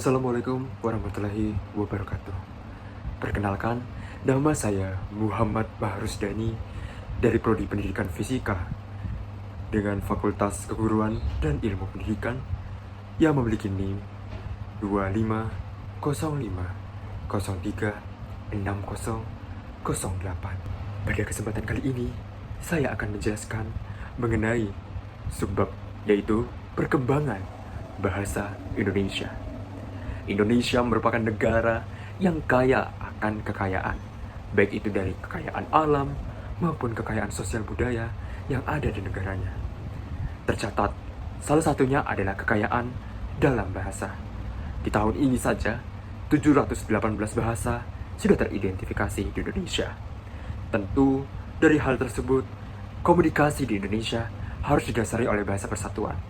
Assalamualaikum warahmatullahi wabarakatuh. Perkenalkan, nama saya Muhammad Bahrusdani dari Prodi Pendidikan Fisika dengan Fakultas Keguruan dan Ilmu Pendidikan yang memiliki NIM 2505036008. Pada kesempatan kali ini, saya akan menjelaskan mengenai subbab, yaitu perkembangan bahasa Indonesia. Indonesia merupakan negara yang kaya akan kekayaan, baik itu dari kekayaan alam maupun kekayaan sosial budaya yang ada di negaranya. Tercatat, salah satunya adalah kekayaan dalam bahasa. Di tahun ini saja, 718 bahasa sudah teridentifikasi di Indonesia. Tentu, dari hal tersebut, komunikasi di Indonesia harus didasari oleh bahasa persatuan,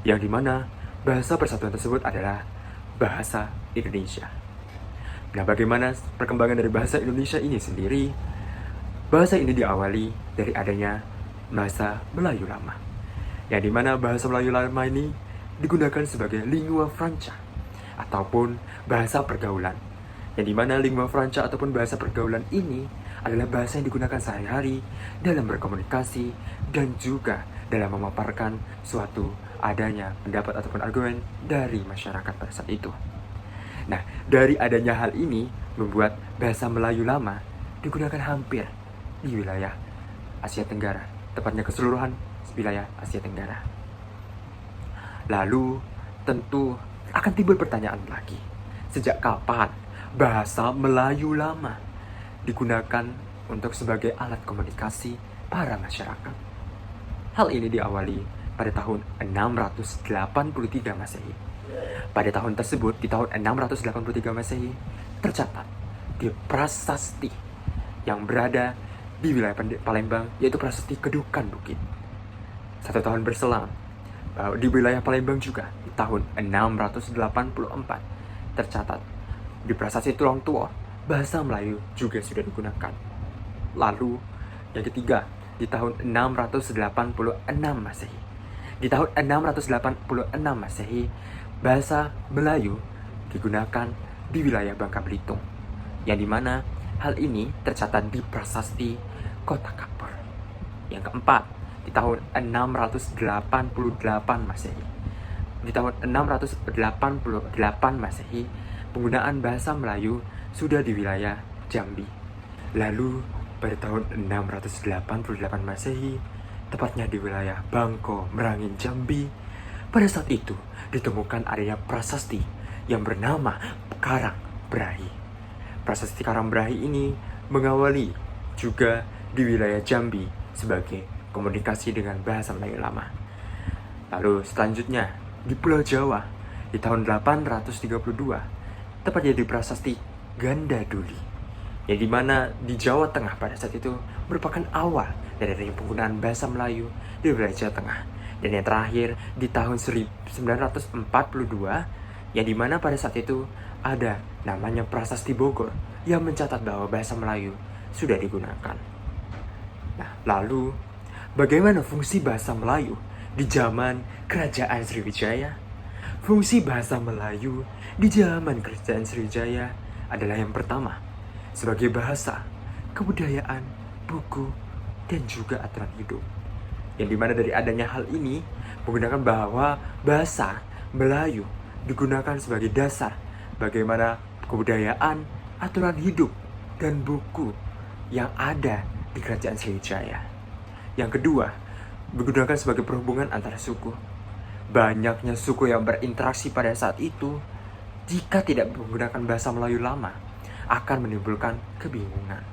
yang dimana bahasa persatuan tersebut adalah bahasa Indonesia. Nah, bagaimana perkembangan dari bahasa Indonesia ini sendiri? Bahasa ini diawali dari adanya bahasa Melayu lama, yang dimana bahasa Melayu lama ini digunakan sebagai lingua franca ataupun bahasa pergaulan, yang dimana lingua franca ataupun bahasa pergaulan ini adalah bahasa yang digunakan sehari-hari dalam berkomunikasi dan juga dalam memaparkan suatu adanya pendapat ataupun argumen dari masyarakat pada saat itu. Nah, dari adanya hal ini membuat bahasa Melayu lama digunakan hampir di wilayah Asia Tenggara, tepatnya keseluruhan wilayah Asia Tenggara. Lalu, tentu akan timbul pertanyaan lagi, sejak kapan bahasa Melayu lama digunakan untuk sebagai alat komunikasi para masyarakat? Hal ini diawali pada tahun 683 Masehi. Pada tahun tersebut, di tahun 683 Masehi, tercatat di prasasti yang berada di wilayah Palembang, yaitu prasasti Kedukan Bukit. 1 tahun berselang, di wilayah Palembang juga, di tahun 684, tercatat di prasasti Tulang Tua, bahasa Melayu juga sudah digunakan. Lalu, yang ketiga, di tahun 686 Masehi. Di tahun 686 Masehi, bahasa Melayu digunakan di wilayah Bangka Belitung, yang dimana hal ini tercatat di prasasti Kota Kapur. Yang keempat, di tahun 688 Masehi. Di tahun 688 Masehi, penggunaan bahasa Melayu sudah di wilayah Jambi. Lalu, pada tahun 688 Masehi, tepatnya di wilayah Bangko, Merangin, Jambi, pada saat itu ditemukan adanya prasasti yang bernama Karang Brahi. Prasasti Karang Brahi ini mengawali juga di wilayah Jambi sebagai komunikasi dengan bahasa Melayu lama. Lalu selanjutnya di Pulau Jawa di tahun 832, tepatnya di prasasti Ganda Duli, yang dimana di Jawa Tengah pada saat itu merupakan awal dari penggunaan bahasa Melayu di wilayah Jawa Tengah. Dan yang terakhir di tahun 1942, yang dimana pada saat itu ada namanya Prasasti Bogor yang mencatat bahwa bahasa Melayu sudah digunakan. Nah, lalu bagaimana fungsi bahasa Melayu di zaman Kerajaan Sriwijaya? Fungsi bahasa Melayu di zaman Kerajaan Sriwijaya adalah yang pertama, sebagai bahasa, kebudayaan, buku, dan juga aturan hidup. Yang dimana dari adanya hal ini menggunakan bahwa bahasa Melayu digunakan sebagai dasar bagaimana kebudayaan, aturan hidup, dan buku yang ada di Kerajaan Sriwijaya. Yang kedua, digunakan sebagai perhubungan antara suku. Banyaknya suku yang berinteraksi pada saat itu, jika tidak menggunakan bahasa Melayu lama, akan menimbulkan kebingungan.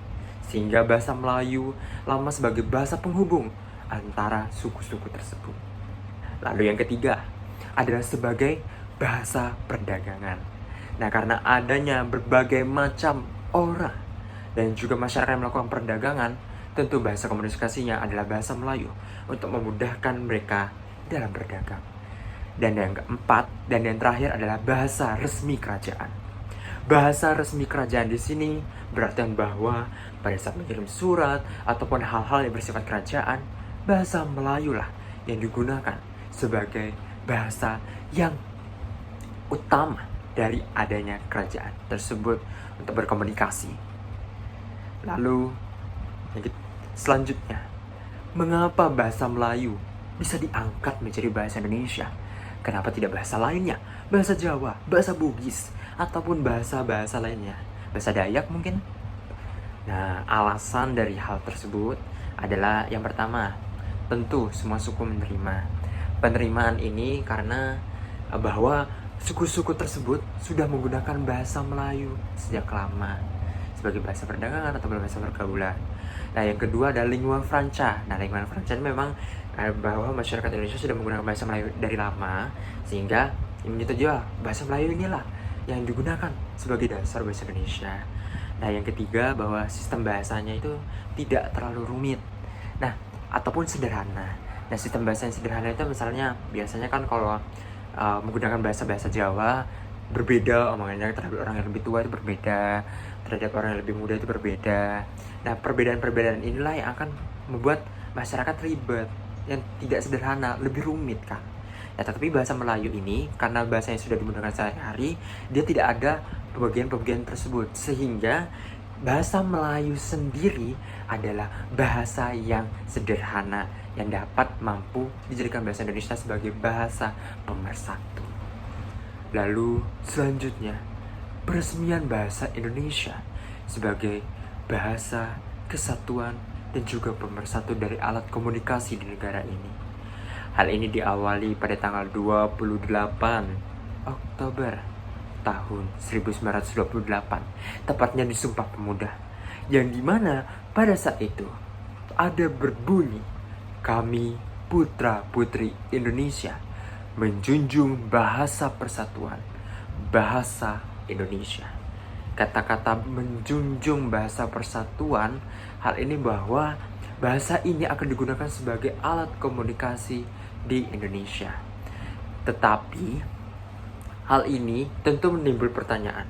Sehingga bahasa Melayu lama sebagai bahasa penghubung antara suku-suku tersebut. Lalu yang ketiga adalah sebagai bahasa perdagangan. Nah, karena adanya berbagai macam orang dan juga masyarakat yang melakukan perdagangan, tentu bahasa komunikasinya adalah bahasa Melayu untuk memudahkan mereka dalam berdagang. Dan yang keempat dan yang terakhir adalah bahasa resmi kerajaan. Bahasa resmi kerajaan di sini berarti bahwa pada saat mengirim surat ataupun hal-hal yang bersifat kerajaan, bahasa Melayu lah yang digunakan sebagai bahasa yang utama dari adanya kerajaan tersebut untuk berkomunikasi. Lalu selanjutnya, mengapa bahasa Melayu bisa diangkat menjadi bahasa Indonesia? Kenapa tidak bahasa lainnya? Bahasa Jawa, bahasa Bugis, ataupun bahasa-bahasa lainnya? Bahasa Dayak mungkin? Nah, alasan dari hal tersebut adalah yang pertama, tentu semua suku menerima. Penerimaan ini karena bahwa suku-suku tersebut sudah menggunakan bahasa Melayu sejak lama sebagai bahasa perdagangan atau bahasa pergaulan. Nah, yang kedua adalah lingua franca. Nah, lingua franca ini memang bahwa masyarakat Indonesia sudah menggunakan bahasa Melayu dari lama, sehingga menyetujui juga bahasa Melayu inilah yang digunakan sebagai dasar bahasa Indonesia. Nah, yang ketiga bahwa sistem bahasanya itu tidak terlalu rumit. Nah, ataupun sederhana. Nah, sistem bahasa yang sederhana itu misalnya biasanya kan kalau menggunakan bahasa Jawa berbeda omongannya terhadap orang yang lebih tua itu berbeda, terhadap orang yang lebih muda itu berbeda. Nah, perbedaan-perbedaan inilah yang akan membuat masyarakat ribet, yang tidak sederhana, lebih rumit kan. Ya, tetapi bahasa Melayu ini karena bahasa yang sudah digunakan sehari-hari, dia tidak ada pembagian-pembagian tersebut, sehingga bahasa Melayu sendiri adalah bahasa yang sederhana yang dapat mampu dijadikan bahasa Indonesia sebagai bahasa pemersatu. Lalu selanjutnya, peresmian bahasa Indonesia sebagai bahasa kesatuan dan juga pemersatu dari alat komunikasi di negara ini. Hal ini diawali pada tanggal 28 Oktober tahun 1928, tepatnya di Sumpah Pemuda, yang dimana pada saat itu ada berbunyi, kami putra-putri Indonesia menjunjung bahasa persatuan, bahasa Indonesia. Kata-kata menjunjung bahasa persatuan, hal ini bahwa bahasa ini akan digunakan sebagai alat komunikasi di Indonesia. Tetapi hal ini tentu menimbul pertanyaan.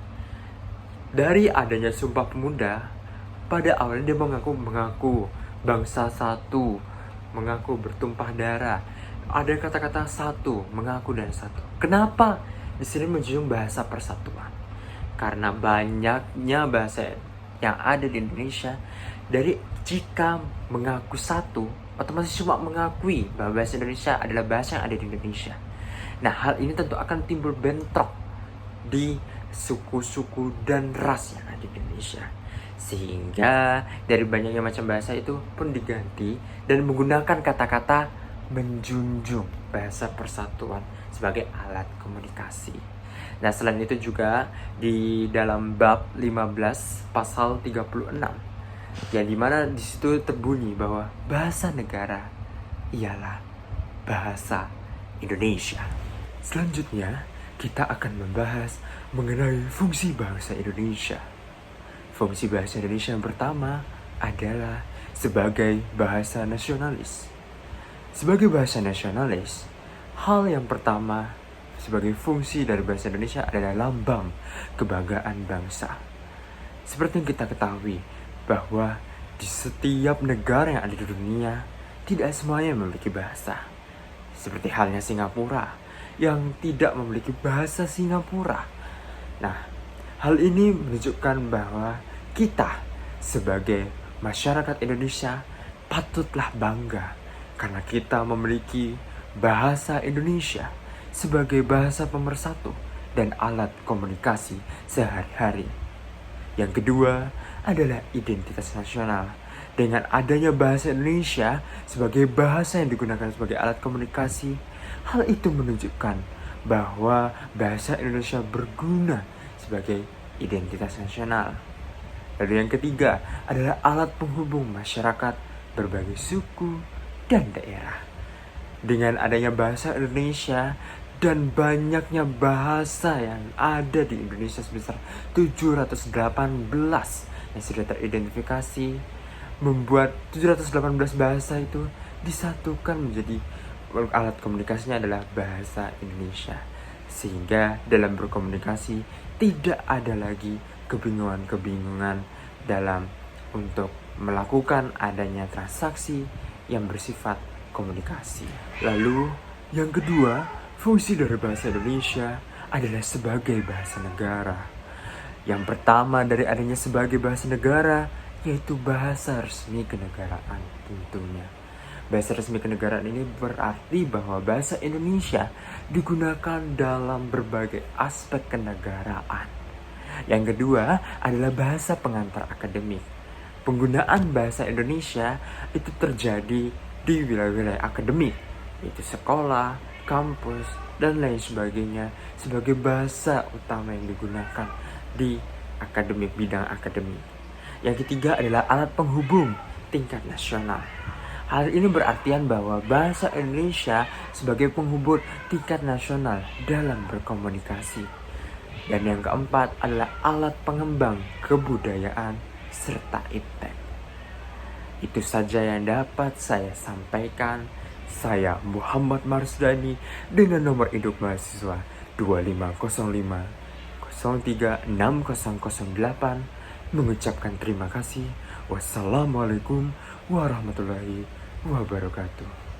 Dari adanya Sumpah Pemuda, pada awalnya dia mengaku bangsa satu, mengaku bertumpah darah. Ada kata-kata satu, mengaku dan satu. Kenapa di sini menjunjung bahasa persatuan? Karena banyaknya bahasa yang ada di Indonesia, dari jika mengaku satu, otomatis cuma mengakui bahwa bahasa Indonesia adalah bahasa yang ada di Indonesia. Nah, hal ini tentu akan timbul bentrok di suku-suku dan ras yang ada di Indonesia. Sehingga dari banyaknya macam bahasa itu pun diganti dan menggunakan kata-kata menjunjung bahasa persatuan sebagai alat komunikasi. Nah, selain itu juga di dalam bab 15 pasal 36, yang dimana di situ terbunyi bahwa bahasa negara ialah bahasa Indonesia. Selanjutnya, kita akan membahas mengenai fungsi bahasa Indonesia. Fungsi bahasa Indonesia yang pertama adalah sebagai bahasa nasionalis. Sebagai bahasa nasionalis, hal yang pertama sebagai fungsi dari bahasa Indonesia adalah lambang kebanggaan bangsa. Seperti yang kita ketahui bahwa di setiap negara yang ada di dunia, tidak semuanya memiliki bahasa. Seperti halnya Singapura yang tidak memiliki bahasa Singapura. Nah, hal ini menunjukkan bahwa kita sebagai masyarakat Indonesia patutlah bangga karena kita memiliki bahasa Indonesia sebagai bahasa pemersatu dan alat komunikasi sehari-hari. Yang kedua adalah identitas nasional. Dengan adanya bahasa Indonesia sebagai bahasa yang digunakan sebagai alat komunikasi, hal itu menunjukkan bahwa bahasa Indonesia berguna sebagai identitas nasional. Lalu yang ketiga adalah alat penghubung masyarakat berbagai suku dan daerah. Dengan adanya bahasa Indonesia dan banyaknya bahasa yang ada di Indonesia sebesar 718 yang sudah teridentifikasi, membuat 718 bahasa itu disatukan menjadi alat komunikasinya adalah bahasa Indonesia. Sehingga dalam berkomunikasi tidak ada lagi kebingungan dalam untuk melakukan adanya transaksi yang bersifat komunikasi. Lalu yang kedua, fungsi dari bahasa Indonesia adalah sebagai bahasa negara. Yang pertama dari adanya sebagai bahasa negara, yaitu bahasa resmi kenegaraan tentunya. Bahasa resmi kenegaraan ini berarti bahwa bahasa Indonesia digunakan dalam berbagai aspek kenegaraan. Yang kedua adalah bahasa pengantar akademik. Penggunaan bahasa Indonesia itu terjadi di wilayah-wilayah akademik, yaitu sekolah, kampus, dan lain sebagainya sebagai bahasa utama yang digunakan di akademik, bidang akademik. Yang ketiga adalah alat penghubung tingkat nasional. Hal ini berartian bahwa bahasa Indonesia sebagai penghubung tingkat nasional dalam berkomunikasi. Dan yang keempat adalah alat pengembang kebudayaan serta iptek. Itu saja yang dapat saya sampaikan. Saya Muhammad Marsdani dengan nomor induk mahasiswa 2505 036008 mengucapkan terima kasih. Wassalamualaikum warahmatullahi wabarakatuh.